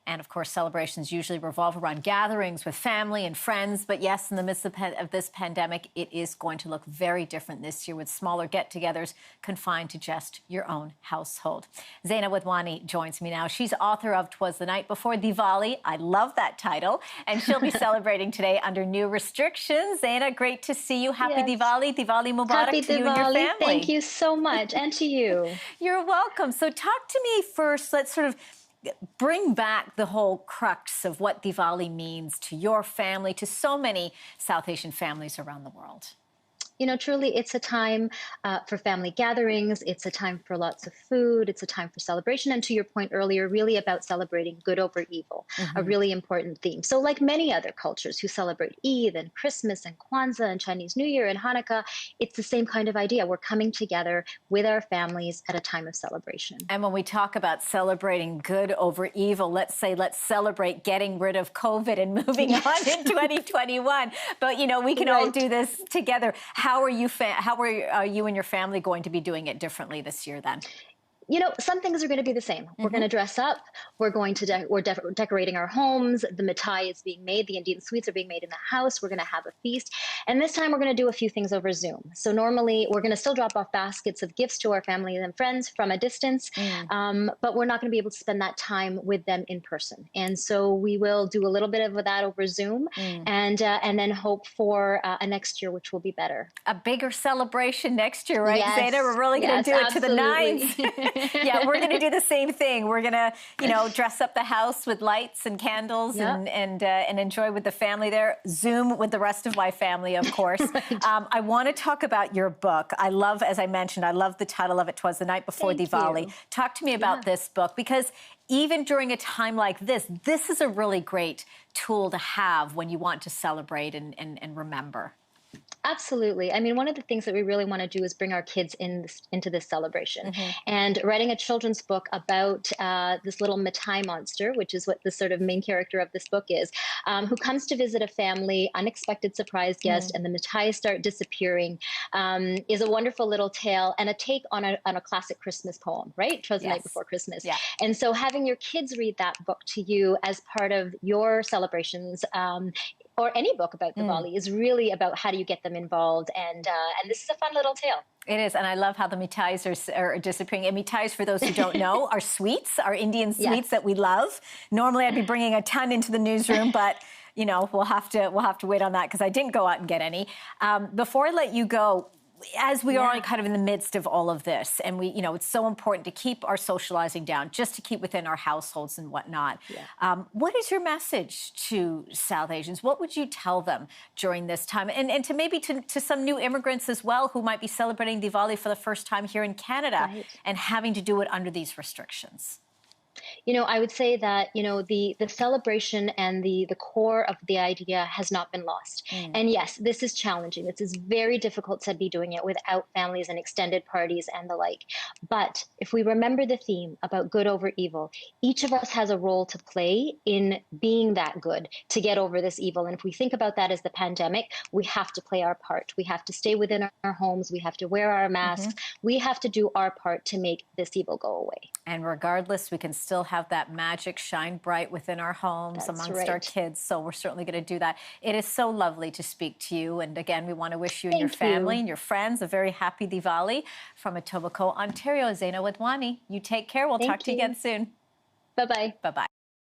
And of course, celebrations usually revolve around gatherings with family and friends. But yes, in the midst of this pandemic, it is going to look very different this year with smaller get-togethers confined to just your own household. Zaina Wadhwani joins me now. She's author of Twas the Night Before Diwali. I love that title. And she'll be celebrating today under new restrictions. Zaina, great to see you. Happy Diwali. Diwali Mubarak Happy to you Diwali. and your family. Thank you so much. And to you. You're welcome. So talk to me first. Let's sort of bring back the whole crux of what Diwali means to your family, to so many South Asian families around the world. You know, truly, it's a time for family gatherings. It's a time for lots of food. It's a time for celebration. And to your point earlier, really about celebrating good over evil, a really important theme. So like many other cultures who celebrate Eid and Christmas and Kwanzaa and Chinese New Year and Hanukkah, it's the same kind of idea. We're coming together with our families at a time of celebration. And when we talk about celebrating good over evil, let's celebrate getting rid of COVID and moving on in 2021. But, you know, we can all do this together. How are you and your family going to be doing it differently this year then? You know, some things are going to be the same. We're going to dress up. We're going to we're decorating our homes. The mithai is being made. The Indian sweets are being made in the house. We're going to have a feast. And this time we're going to do a few things over Zoom. So normally we're going to still drop off baskets of gifts to our family and friends from a distance, but we're not going to be able to spend that time with them in person. And so we will do a little bit of that over Zoom, and then hope for a next year, which will be better. A bigger celebration next year, right, yes. Zaina? We're really going to do it to the nines. Yeah, we're going to do the same thing. We're going to, you know, dress up the house with lights and candles and enjoy with the family there. Zoom with the rest of my family, of course. I want to talk about your book. I love, as I mentioned, I love the title of it, Twas the Night Before Diwali. Talk to me about this book, because even during a time like this is a really great tool to have when you want to celebrate and remember. Absolutely. I mean, one of the things that we really want to do is bring our kids into this celebration. And writing a children's book about this little mithai monster, which is what the sort of main character of this book is, who comes to visit a family, unexpected surprise guest, and the mithai start disappearing, is a wonderful little tale and a take on a classic Christmas poem, right? Twas the Night Before Christmas. And so having your kids read that book to you as part of your celebrations, or any book about Diwali, is really about how do you get them involved, and this is a fun little tale. It is, and I love how the mithais are disappearing. And mithais, for those who don't know, are sweets, are Indian sweets that we love. Normally, I'd be bringing a ton into the newsroom, but you know, we'll have to wait on that because I didn't go out and get any. Before I let you go, as we are kind of in the midst of all of this, and you know, it's so important to keep our socializing down, just to keep within our households and whatnot. What is your message to South Asians? What would you tell them during this time? And to maybe to some new immigrants as well who might be celebrating Diwali for the first time here in Canada and having to do it under these restrictions? You know, I would say that, you know, the celebration and the core of the idea has not been lost. And yes, this is challenging. This is very difficult to be doing it without families and extended parties and the like. But if we remember the theme about good over evil, each of us has a role to play in being that good to get over this evil. And if we think about that as the pandemic, we have to play our part. We have to stay within our homes. We have to wear our masks. We have to do our part to make this evil go away. And regardless, we can still have that magic shine bright within our homes, amongst our kids. So we're certainly going to do that. It is so lovely to speak to you. And again, we want to wish you and your family and your friends a very happy Diwali from Etobicoke, Ontario. Zaina Wadhwani, you take care. We'll talk to you again soon. Bye-bye. Bye-bye.